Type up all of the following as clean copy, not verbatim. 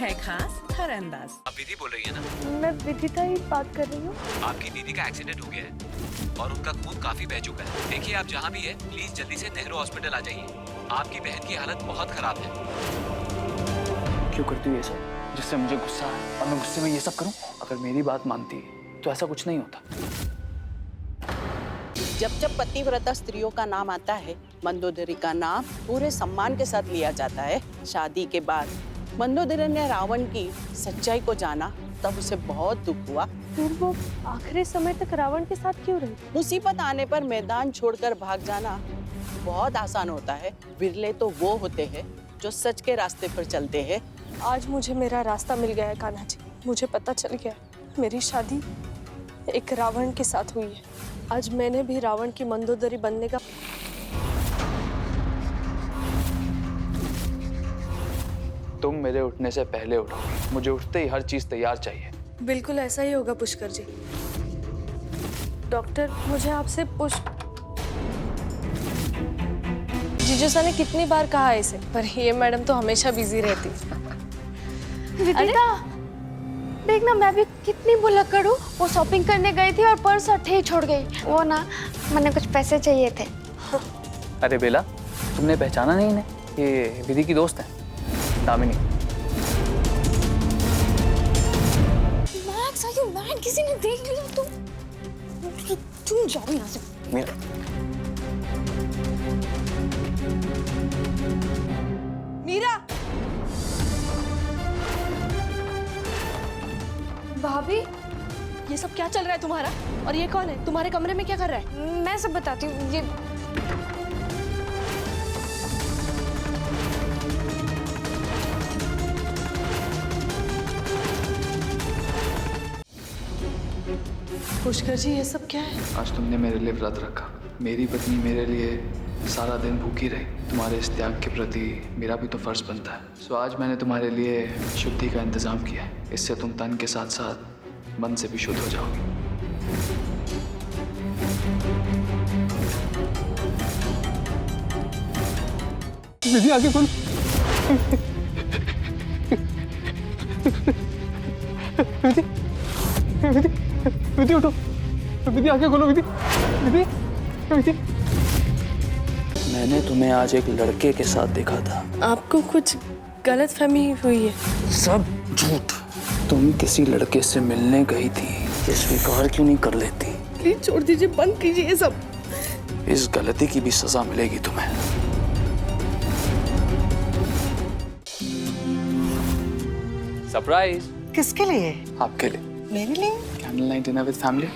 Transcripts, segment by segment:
है खास हर अंदाज। आप विधि बोल रही है ना? मैं विदिता ही बात कर रही हूँ। आपकी दीदी का एक्सीडेंट हो गया है और उनका खून काफी बह चुका है। देखिए आप जहाँ भी है प्लीज जल्दी से नेहरू हॉस्पिटल आ जाइए। आपकी बहन की हालत बहुत खराब है। क्यों करती हूँ ये सब जिससे मुझे गुस्सा है और मैं गुस्से में ये सब करूँ? अगर मेरी बात मानती तो ऐसा कुछ नहीं होता। जब जब पतिव्रता स्त्रियों का नाम आता है, मंदोदरी का नाम पूरे सम्मान के साथ लिया जाता है। शादी के बाद मंदोदरी ने रावण की सच्चाई को जाना, तब उसे बहुत दुख हुआ। फिर वो आखिरी समय तक रावण के साथ क्यों रही? मुसीबत आने पर मैदान छोड़कर भाग जाना बहुत आसान होता है। विरले तो वो होते हैं जो सच के रास्ते पर चलते हैं। आज मुझे मेरा रास्ता मिल गया है कान्हा जी। मुझे पता चल गया मेरी शादी एक रावण के साथ हुई है। आज मैंने भी रावण की मंदोदरी बनने का। तुम मेरे उठने से पहले उठोगे। मुझे उठते ही हर चीज तैयार चाहिए। बिल्कुल ऐसा ही होगा पुष्कर जी। डॉक्टर मुझे आपसे जीजू सर ने कितनी बार कहा है इसे, पर ये मैडम तो हमेशा बिजी रहती। विदिता देखना, मैं भी कितनी भुलक्कड़ हूँ। वो शॉपिंग करने गई थी और पर्स अट्ठे ही छोड़ गई। वो ना, मैंने कुछ पैसे चाहिए थे। अरे बेला, तुमने पहचाना नहीं इन्हें? ये विधि की दोस्त है, Damini. Max, are you mad? किसी ने देख लिया तो तुम जाओ यहाँ से। मेरा मीरा। भाभी, ये सब क्या चल रहा है तुम्हारा? और ये कौन है? तुम्हारे कमरे में क्या कर रहा है? मैं सब बताती हूँ। ये पुष्कर जी ये सब क्या है? आज तुमने मेरे लिए व्रत रखा। मेरी पत्नी मेरे लिए सारा दिन भूखी रही। तुम्हारे इस त्याग के प्रति मेरा भी तो फर्ज बनता है। सो आज मैंने तुम्हारे लिए शुद्धि का इंतजाम किया है। इससे तुम तन के साथ साथ मन से भी शुद्ध हो जाओगे। विधि आगे खोलो। विधि विधि विधि उठो। विधि आगे खोलो। विधि विधि विधि। मैंने तुम्हें आज एक लड़के के साथ देखा था। आपको कुछ गलतफहमी हुई है। सब झूठ। तुम किसी लड़के से मिलने गई थी, ये स्वीकार क्यों नहीं कर लेती? प्लीज छोड़ दीजिए, बंद कीजिए ये सब। इस गलती की भी सजा मिलेगी तुम्हें। सरप्राइज। किसके लिए? आपके लिए। मेरे लिए? Candle night dinner with family.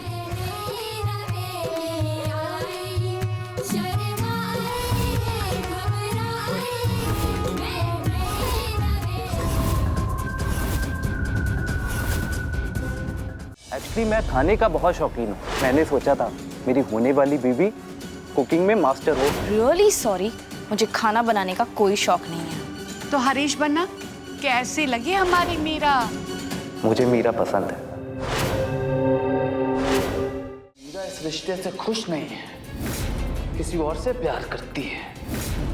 Actually मैं खाने का बहुत शौकीन हूँ। मैंने सोचा था मेरी होने वाली बीवी कुकिंग में मास्टर हो। रियली सॉरी, मुझे खाना बनाने का कोई शौक नहीं है। तो हरीश बन्ना, कैसी लगी हमारी मीरा? मुझे मीरा पसंद है। मीरा इस रिश्ते से खुश नहीं है, किसी और से प्यार करती है।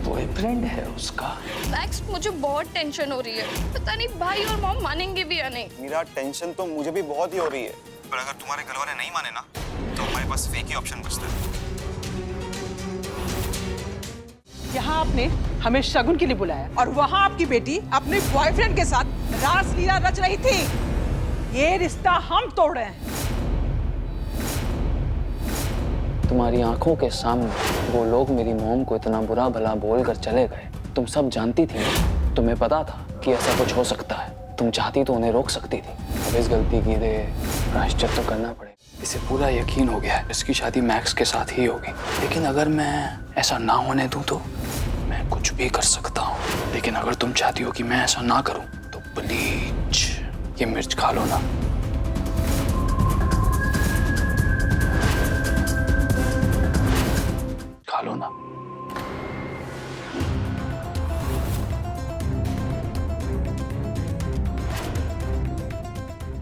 बॉयफ्रेंड है उसका। मैक्स, मुझे बहुत टेंशन हो रही है। पता नहीं भाई और मॉम मानेंगे भी या नहीं। मीरा, टेंशन तो मुझे भी बहुत ही हो रही है, पर अगर तुम्हारे घर वाले नहीं माने ना, तो हमारे पास फेक ही ऑप्शन बचता है। यहाँ आपने हमें शगुन के लिए बुलाया और वहाँ आपकी बेटी अपने बॉयफ्रेंड के साथ रासलीला रच रही थी। ये रिश्ता हम तोड़ रहे हैं। तुम्हारी आंखों के सामने वो लोग मेरी मॉम को इतना बुरा भला बोलकर चले गए। तुम सब जानती थी, तुम्हें पता था कि ऐसा कुछ हो सकता है। तुम चाहती तो उन्हें रोक सकती थी। अब इस गलती की प्रायश्चित तो करना पड़ेगा। इसे पूरा यकीन हो गया है इसकी शादी मैक्स के साथ ही होगी। लेकिन अगर मैं ऐसा ना होने दूं तो मैं कुछ भी कर सकता हूँ। लेकिन अगर तुम चाहती हो कि मैं ऐसा ना करूं तो प्लीज ये मिर्च खा लो ना। खा लो ना।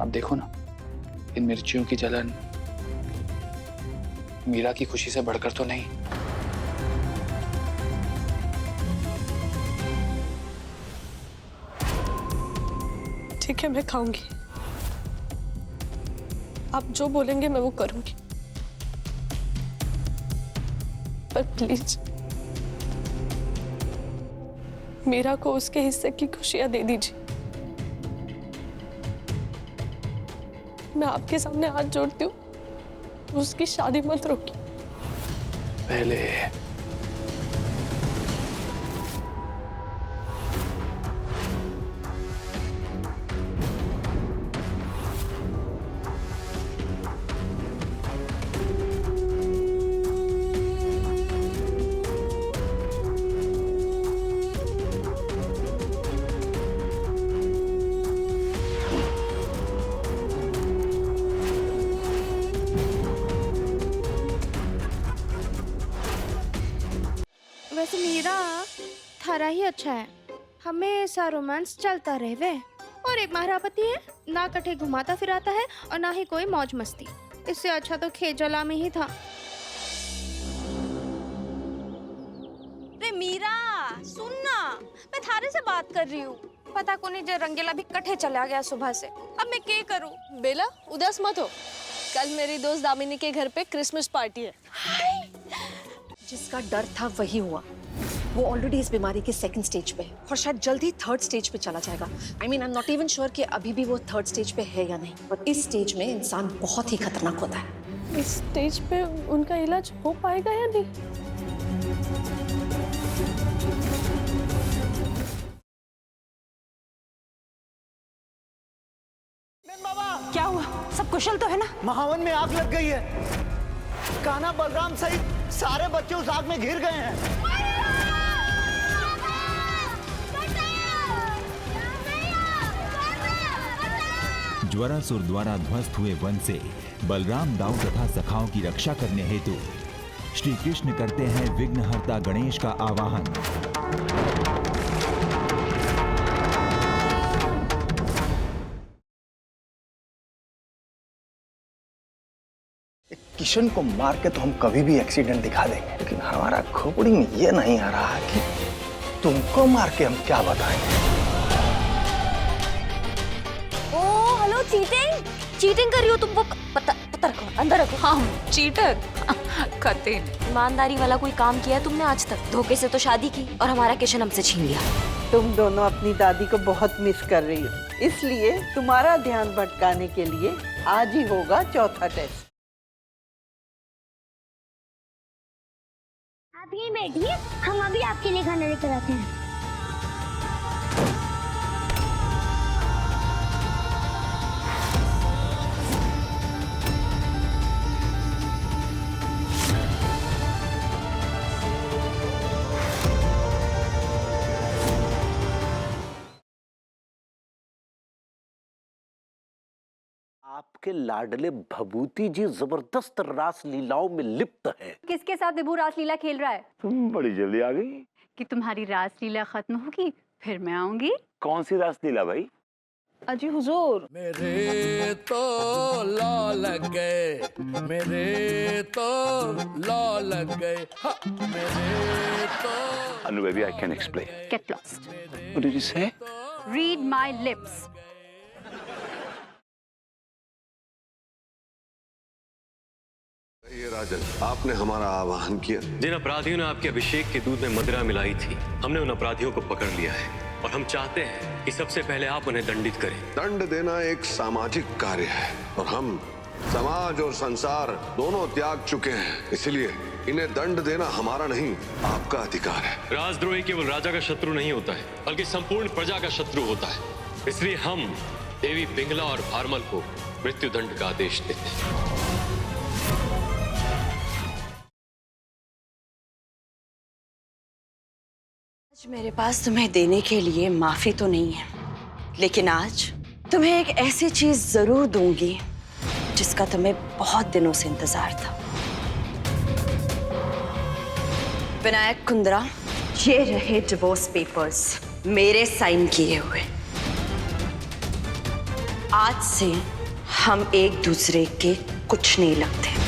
अब देखो ना, इन मिर्चियों की जलन मीरा की खुशी से बढ़कर तो नहीं। ठीक है, मैं खाऊंगी। आप जो बोलेंगे मैं वो करूंगी, पर प्लीज मीरा को उसके हिस्से की खुशियां दे दीजिए। मैं आपके सामने हाथ जोड़ती हूँ, उसकी शादी मत रोकिए। पहले वैसे मीरा थारा ही अच्छा है, हमेशा रोमांस चलता रहे वे। और एक महारापति है, ना कटे घुमाता फिराता है और ना ही कोई मौज मस्ती। इससे अच्छा तो खेजला में ही था। रे मीरा सुन ना, मैं थारे से बात कर रही हूँ। पता को नहीं, जो रंगीला भी कटे चला गया सुबह से। अब मैं क्या करूँ? बेला उदास मत हो, कल मेरी दोस्त दामिनी के घर पे क्रिसमस पार्टी है। जिसका डर था वही हुआ। वो ऑलरेडी इस बीमारी के सेकंड स्टेज पे है और शायद जल्द ही थर्ड स्टेज पे चला जाएगा। I mean I am not even sure कि अभी भी वो थर्ड स्टेज पे है या नहीं, पर इस स्टेज में इंसान बहुत ही खतरनाक होता है। इस स्टेज पे उनका इलाज हो पाएगा या नहीं? क्या हुआ? सब कुशल तो है ना? महावन में आग लग गई है। कान्हा बलराम सहित सारे बच्चे उस आग में घिर गए हैं। ज्वरासुर द्वारा ध्वस्त हुए वन से बलराम दाऊ तथा सखाओं की रक्षा करने हेतु श्री कृष्ण करते हैं विघ्नहर्ता गणेश का आवाहन। किशन को मार के तो हम कभी भी एक्सीडेंट दिखा देंगे, लेकिन हमारा खोपड़ी में ये नहीं आ रहा कि तुमको मार के हम क्या बताएंगे। ओ हेलो, चीटिंग कर रही हो तुम। वो पता रखो, अंदर रखो। हाँ चीटर करते ईमानदारी वाला कोई काम किया है तुमने आज तक? धोखे से तो शादी की और हमारा किशन हमसे छीन लिया। तुम दोनों अपनी दादी को बहुत मिस कर रही हो, इसलिए तुम्हारा ध्यान भटकाने के लिए आज ही होगा चौथा टेस्ट। आप ये बैठिए, हम अभी आपके लिए खाना लेकर आते हैं। आपके लाडले भभूति जी जबरदस्त रास लीलाओं में लिप्त है। किसके साथ विभू रासलीला खेल रहा है? तुम बड़ी जल्दी आ गई। कि तुम्हारी रासलीला खत्म होगी फिर मैं आऊंगी। कौन सी रासलीला भाई? अजी हुजूर। मेरे तो लौ लग गए, मेरे तो लौ लग गए, मेरे तो। Anu baby, I can explain. Get lost. What did you say? Read my lips. ये राजन, आपने हमारा आह्वान किया। जिन अपराधियों ने आपके अभिषेक के दूध में मदिरा मिलाई थी, हमने उन अपराधियों को पकड़ लिया है और हम चाहते हैं कि सबसे पहले आप उन्हें दंडित करें। दंड देना एक सामाजिक कार्य है और हम समाज और संसार दोनों त्याग चुके हैं, इसलिए इन्हें दंड देना हमारा नहीं, आपका अधिकार है। राजद्रोही केवल राजा का शत्रु नहीं होता है, बल्कि संपूर्ण प्रजा का शत्रु होता है। इसलिए हम देवी पिंगला और भारमल को मृत्यु दंड का आदेश देते हैं। आज मेरे पास तुम्हें देने के लिए माफी तो नहीं है, लेकिन आज तुम्हें एक ऐसी चीज जरूर दूंगी जिसका तुम्हें बहुत दिनों से इंतजार था। विनायक कुंद्रा, ये रहे डिवोर्स पेपर्स, मेरे साइन किए हुए। आज से हम एक दूसरे के कुछ नहीं लगते।